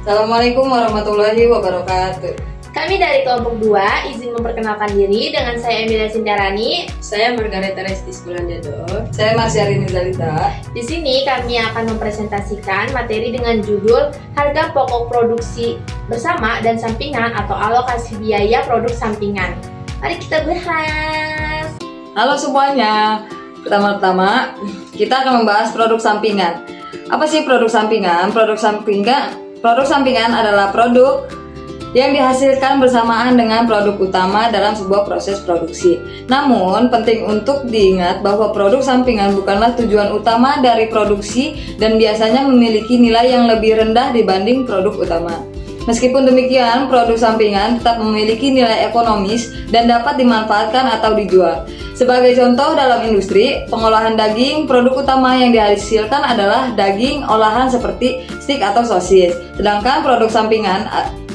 Assalamualaikum warahmatullahi wabarakatuh. Kami dari kelompok 2 izin memperkenalkan diri dengan saya Emilia Sindarani. Saya Margareta Resti Skulandiado. Saya Marsyari Nizalita. Di sini kami akan mempresentasikan materi dengan judul harga pokok produksi bersama dan sampingan atau alokasi biaya produk sampingan. Mari kita bahas. Halo semuanya. Pertama-tama kita akan membahas produk sampingan. Apa sih produk sampingan? Produk sampingan adalah produk yang dihasilkan bersamaan dengan produk utama dalam sebuah proses produksi. Namun, penting untuk diingat bahwa produk sampingan bukanlah tujuan utama dari produksi dan biasanya memiliki nilai yang lebih rendah dibanding produk utama. Meskipun demikian, produk sampingan tetap memiliki nilai ekonomis dan dapat dimanfaatkan atau dijual. Sebagai contoh dalam industri, pengolahan daging, produk utama yang dihasilkan adalah daging olahan seperti steak atau sosis. Sedangkan produk sampingan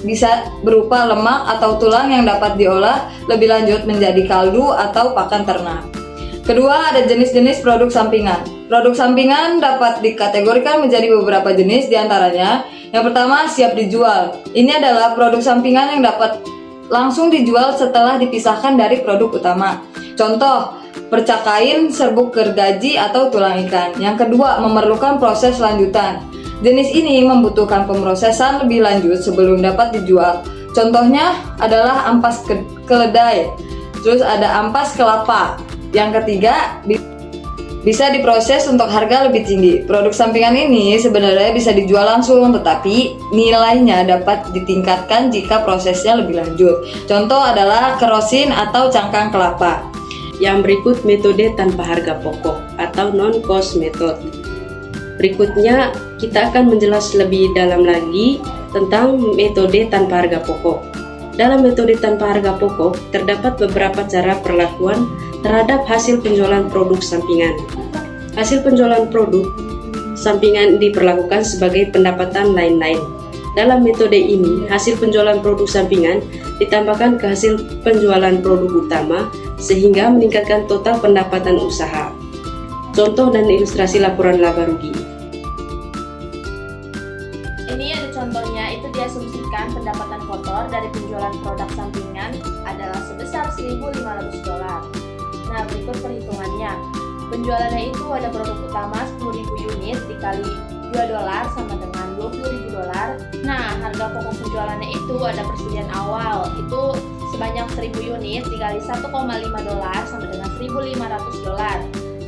bisa berupa lemak atau tulang yang dapat diolah lebih lanjut menjadi kaldu atau pakan ternak. Kedua, ada jenis-jenis produk sampingan. Produk sampingan dapat dikategorikan menjadi beberapa jenis, diantaranya yang pertama, siap dijual. Ini adalah produk sampingan yang dapat langsung dijual setelah dipisahkan dari produk utama. Contoh, perca kain, serbuk gergaji, atau tulang ikan. Yang kedua, memerlukan proses lanjutan. Jenis ini membutuhkan pemrosesan lebih lanjut sebelum dapat dijual. Contohnya adalah ampas keledai, terus ada ampas kelapa. Yang ketiga, bisa diproses untuk harga lebih tinggi. Produk sampingan ini sebenarnya bisa dijual langsung, tetapi nilainya dapat ditingkatkan jika prosesnya lebih lanjut. Contoh adalah kerosin atau cangkang kelapa. Yang berikut metode tanpa harga pokok atau non-cost method. Berikutnya kita akan menjelas lebih dalam lagi tentang metode tanpa harga pokok. Dalam metode tanpa harga pokok terdapat beberapa cara perlakuan terhadap hasil penjualan produk sampingan. Hasil penjualan produk sampingan diperlakukan sebagai pendapatan lain-lain. Dalam metode ini, hasil penjualan produk sampingan ditambahkan ke hasil penjualan produk utama sehingga meningkatkan total pendapatan usaha. Contoh dan ilustrasi laporan laba rugi. Ini ada contohnya, itu diasumsikan pendapatan kotor dari penjualan produk sampingan adalah sebesar $1.500. Nah, berikut perhitungannya. Penjualannya itu ada produk utama 10.000 unit dikali $2 sama dengan $20.000. Nah, harga pokok penjualannya itu ada persediaan awal itu sebanyak 1.000 unit dikali $1,5 sama dengan $1.500.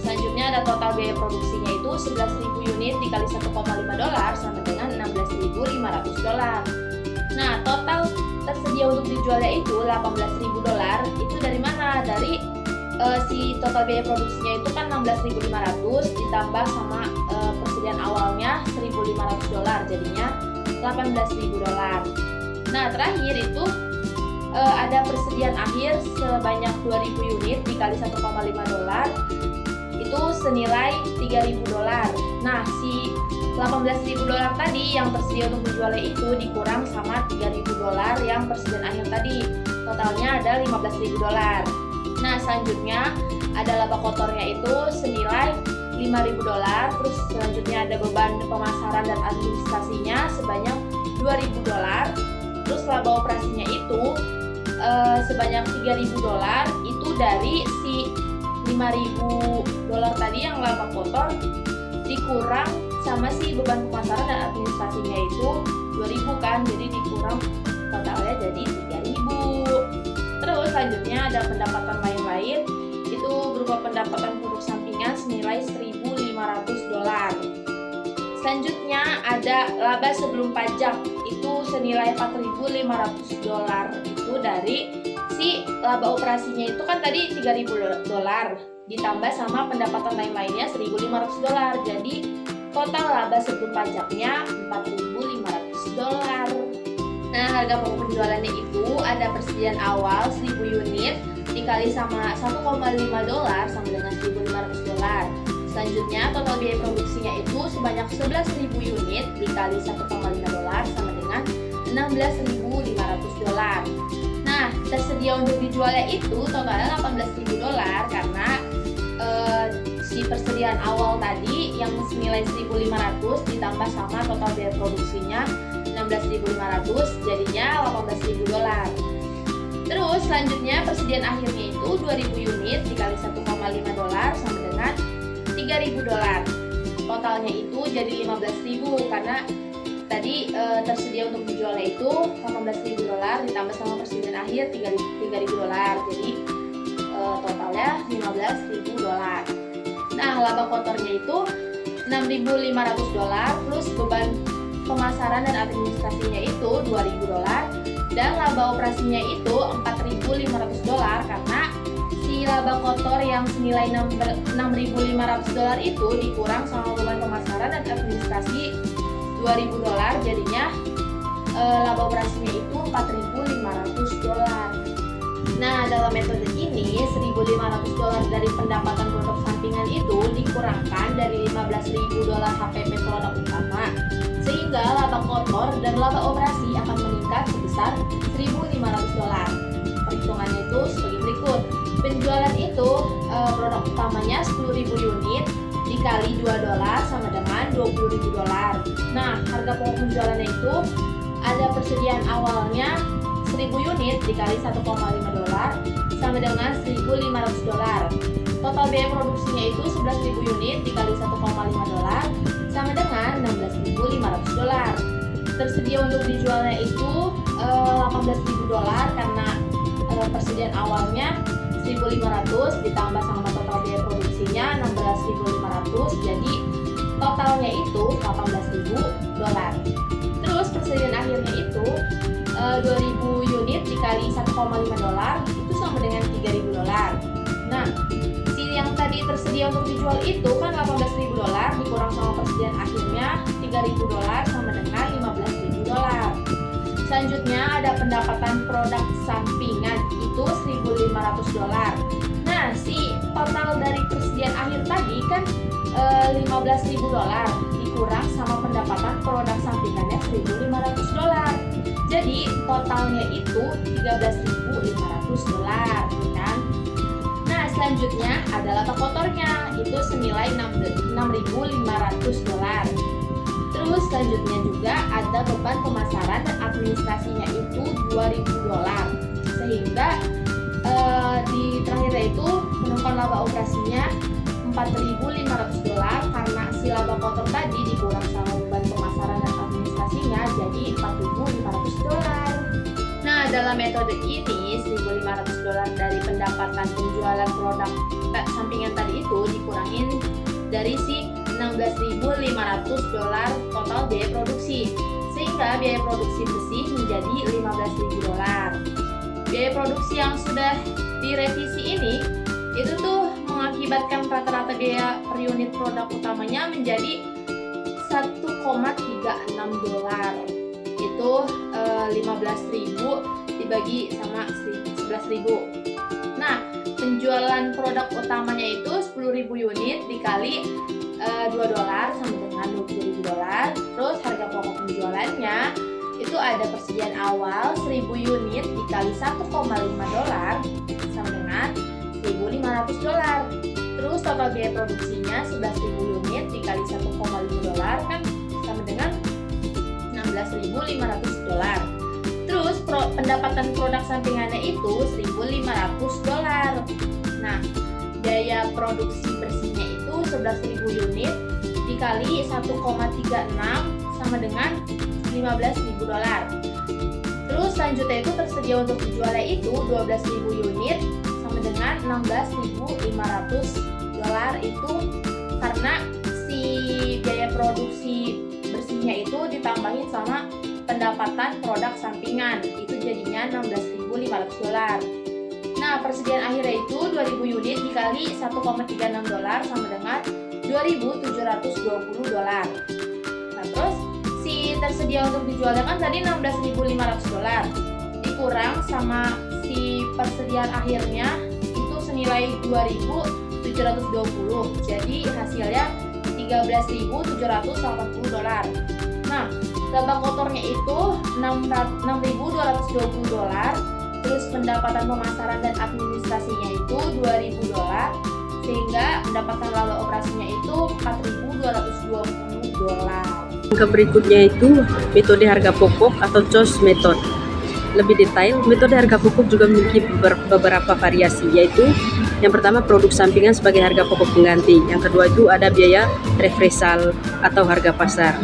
Selanjutnya ada total biaya produksinya itu 11.000 unit dikali $1,5 sama dengan $16.500. Nah, total tersedia untuk dijualnya itu $18.000. Itu dari mana? Dari si total biaya produksinya itu kan $16.500 ditambah sama persediaan awalnya $1.500, jadinya $18.000. Nah, terakhir itu ada persediaan akhir sebanyak 2.000 unit dikali $1,5 itu senilai $3.000. Nah, si $18.000 tadi yang tersedia untuk dijualnya itu dikurang sama $3.000 yang persediaan akhir tadi, totalnya ada $15.000. Nah, selanjutnya ada laba kotornya itu senilai $5.000. Terus selanjutnya ada beban pemasaran dan administrasinya sebanyak $2.000. Terus laba operasinya itu sebanyak $3.000. Itu dari si $5.000 tadi yang laba kotor dikurang sama si beban pemasaran dan administrasinya itu 2.000 kan, jadi dikurang totalnya jadi 3.000. Terus selanjutnya ada pendapatan lain-lain, itu berupa pendapatan produk sampingan senilai $1.500. Selanjutnya ada laba sebelum pajak, itu senilai $4.500. Itu dari si laba operasinya itu kan tadi $3.000 ditambah sama pendapatan lain-lainnya $1.500. Jadi total laba sebelum pajaknya $4.500. Nah, harga pokok penjualannya itu ada persediaan awal 1.000 unit dikali sama $1,5 sama dengan $1.500. Selanjutnya total biaya produksinya itu sebanyak 11.000 unit dikali $1,5 sama dengan $16.500. Nah, tersedia untuk dijualnya itu totalnya $18.000 karena si persediaan awal tadi yang senilai 1.500 ditambah sama total biaya produksinya 16.500 jadinya 18.000 dolar. Terus selanjutnya persediaan akhirnya itu 2.000 unit dikali 1,5 dolar sama dengan 3.000 dolar. Totalnya itu jadi 15.000 karena tadi tersedia untuk dijualnya itu 18.000 dolar ditambah sama persediaan akhir 3.000 dolar. Jadi totalnya 15.000 dolar. Nah, laba kotornya itu 6.500 dolar plus beban pemasaran dan administrasinya itu 2.000 dolar dan laba operasinya itu 4.500 dolar karena si laba kotor yang senilai 6.500 dolar itu dikurang sama beban pemasaran dan administrasi 2.000 dolar jadinya laba operasinya itu 4.500 dolar. Nah, dalam metode ini 1.500 dolar dari pendapatan produk sampingan itu dikurangkan dari 15.000 dolar HPP produk utama sehingga laba kotor dan laba operasi akan meningkat sebesar 1.500 dolar. Perhitungannya itu sebagai berikut. Penjualan itu produk utamanya 10.000 unit dikali 2 dolar sama dengan 20.000 dolar. Nah, harga pokok penjualannya itu ada persediaan awalnya 1.000 unit dikali 1,5 dolar sama dengan 1.500 dolar. Total biaya produksinya itu 11.000 unit dikali 1,5 dolar sama dengan 16.500 dolar. Tersedia untuk dijualnya itu 18.000 dolar karena persediaan awalnya 1.500 ditambah sama total biaya produksinya 16.500 jadi totalnya itu 18.000 dolar. Terus persediaan akhirnya itu 2.000 unit dikali 1,5 dolar itu sama dengan 3.000 dolar. Nah, si yang tadi tersedia untuk dijual itu kan 18.000 dolar dikurang sama persediaan akhirnya 3.000 dolar sama dengan 15.000 dolar. Selanjutnya ada pendapatan produk sampingan itu 1.500 dolar. Nah, si total dari persediaan akhir tadi kan 15.000 dolar dikurang sama pendapatan produk sampingannya 1.500 dolar. Jadi totalnya itu 13.500 dolar, kan? Nah, selanjutnya ada laba kotornya itu senilai 6.500 dolar. Terus selanjutnya juga ada beban pemasaran dan administrasinya itu 2.000 dolar. Sehingga di terakhirnya itu menemukan laba operasinya 4.500 dolar karena si laba kotor tadi dikurang sama beban pemasaran dan administrasinya jadi 4.500 dolar. Nah, dalam metode ini 1.500 dolar dari pendapatan penjualan produk sampingan tadi itu dikurangin dari si 16.500 dolar total biaya produksi sehingga biaya produksi bersih menjadi 15.000 dolar. Biaya produksi yang sudah direvisi ini itu tuh mengakibatkan rata-rata biaya per unit produk utamanya menjadi 1,36 dolar. Itu 15.000 dibagi sama 11.000. Nah, penjualan produk utamanya itu 10.000 unit dikali 2 dolar sama dengan 20.000 dolar. Terus harga pokok penjualannya itu ada persediaan awal 1.000 unit dikali 1,5 dolar sama dengan 1.500 dolar. Terus total biaya produksinya 11.000 unit dikali 1,5 dolar kan sama dengan 16.500 dolar. Terus pendapatan produk sampingannya itu 1.500 dolar. Nah, biaya produksi bersihnya itu 11.000 unit dikali 1,36 sama dengan 15.000 dolar. Terus selanjutnya itu tersedia untuk dijualnya itu 12.000 unit sama dengan 16.500 dolar itu karena si biaya produksi bersihnya itu ditambahin sama pendapatan produk sampingan itu jadinya 16.500 dolar. Nah, persediaan akhirnya itu 2.000 unit dikali 1,36 dolar sama dengan 2.720 dolar. Nah, terus si tersedia untuk dijualnya kan tadi 16.500 dolar dikurang sama si persediaan akhirnya itu senilai 2.720 jadi hasilnya 13.780 dolar. Nah, laba kotornya itu 6.220 dolar. Terus pendapatan pemasaran dan administrasinya itu 2.000 dolar sehingga pendapatan laba operasinya itu 4.220 dolar. Yang berikutnya itu metode harga pokok atau cost method. Lebih detail, metode harga pokok juga memiliki beberapa variasi, yaitu yang pertama produk sampingan sebagai harga pokok pengganti. Yang kedua itu ada biaya reversal atau harga pasar.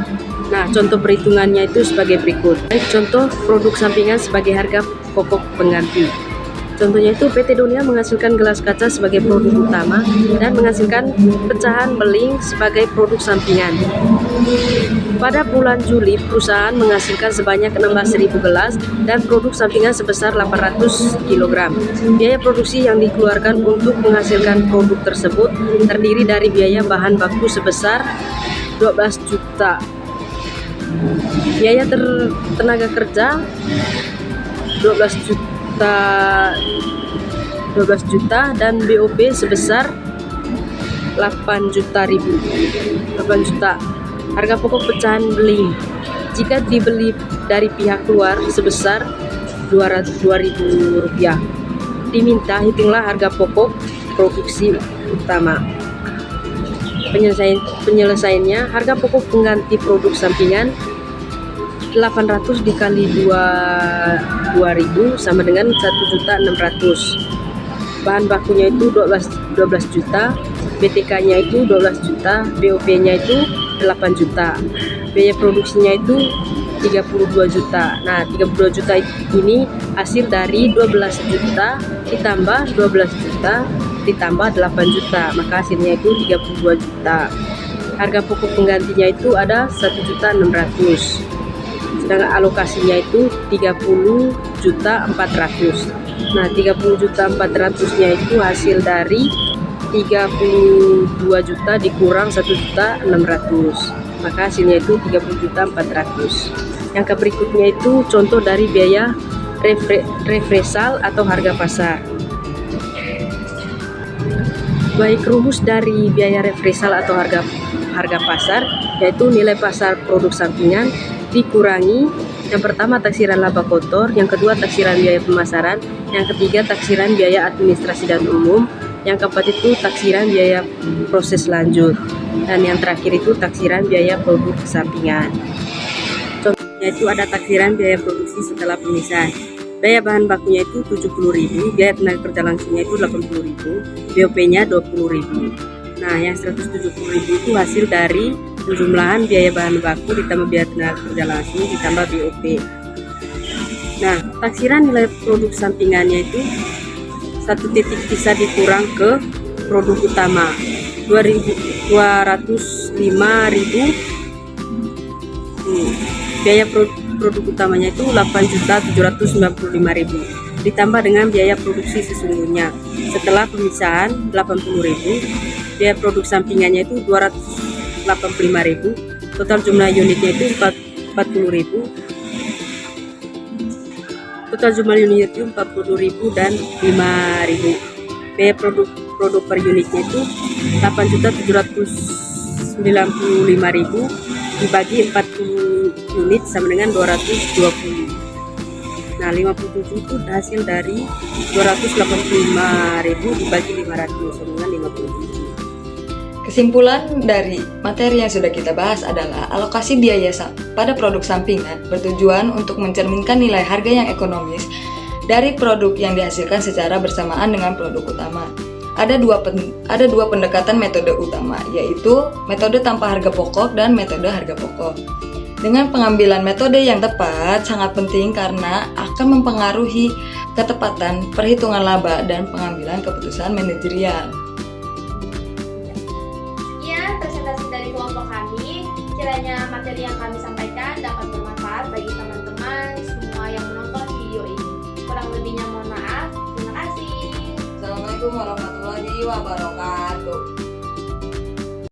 Nah, contoh perhitungannya itu sebagai berikut. Contoh produk sampingan sebagai harga pokok pengganti. Contohnya itu PT Dunia menghasilkan gelas kaca sebagai produk utama dan menghasilkan pecahan beling sebagai produk sampingan. Pada bulan Juli, perusahaan menghasilkan sebanyak 16.000 gelas dan produk sampingan sebesar 800 kg. Biaya produksi yang dikeluarkan untuk menghasilkan produk tersebut terdiri dari biaya bahan baku sebesar 12 juta. Biaya tenaga kerja 12 juta dan BOP sebesar 8 juta. Harga pokok pecahan beling jika dibeli dari pihak luar sebesar 200.000 rupiah. Diminta hitunglah harga pokok produksi utama. Penyelesaiannya, harga pokok pengganti produk sampingan 800 dikali 2.000 sama dengan 1.600.000. Bahan bakunya itu 12 juta, BTK-nya itu 12 juta, BOP-nya itu 8 juta. Biaya produksinya itu 32 juta. Nah, 32 juta ini hasil dari 12 juta ditambah 12 juta ditambah 8 juta, maka hasilnya itu 32 juta. Harga pokok penggantinya itu ada 1.600.000. Sedangkan alokasinya itu 30.400.000. Nah, 30.400.000-nya itu hasil dari 32 juta dikurang 1.600.000, maka hasilnya itu 30.400.000. Yang berikutnya itu contoh dari biaya reversal atau harga pasar. Baik, rumus dari biaya reversal atau harga pasar yaitu nilai pasar produk sampingan dikurangi yang pertama taksiran laba kotor, yang kedua taksiran biaya pemasaran, yang ketiga taksiran biaya administrasi dan umum, yang keempat itu taksiran biaya proses lanjut, dan yang terakhir itu taksiran biaya produk sampingan. Contohnya itu ada taksiran biaya produksi setelah pemisahan. Biaya bahan bakunya itu 70.000, biaya tenaga kerja langsungnya itu 80.000, BOP-nya 20.000. Nah, yang 170.000 itu hasil dari penjumlahan biaya bahan baku ditambah biaya tenaga kerja langsung ditambah BOP. Nah, taksiran nilai produk sampingannya itu satu titik bisa dikurang ke produk utama 205.000. Biaya produk utamanya itu 8.795.000 ditambah dengan biaya produksi sesungguhnya setelah pemisahan 80.000. Biaya produk sampingannya itu 285.000, total jumlah unitnya itu 40.000. Total jumlah unitnya itu 40.000 dan 5.000. Biaya produk per unitnya itu 8.795.000 dibagi 40 unit sama dengan 220. Nah, 57 itu hasil dari 285.000 dibagi 500 sama dengan 57. Kesimpulan dari materi yang sudah kita bahas adalah alokasi biaya pada produk sampingan bertujuan untuk mencerminkan nilai harga yang ekonomis dari produk yang dihasilkan secara bersamaan dengan produk utama. Ada dua pendekatan metode utama, yaitu metode tanpa harga pokok dan metode harga pokok. Dengan pengambilan metode yang tepat sangat penting karena akan mempengaruhi ketepatan perhitungan laba dan pengambilan keputusan manajerial. Presentasi dari kelompok kami, kiranya materi yang kami sampaikan dapat bermanfaat bagi teman-teman semua yang menonton video ini. Kurang lebihnya mohon maaf. Terima kasih. Assalamualaikum warahmatullahi wabarakatuh.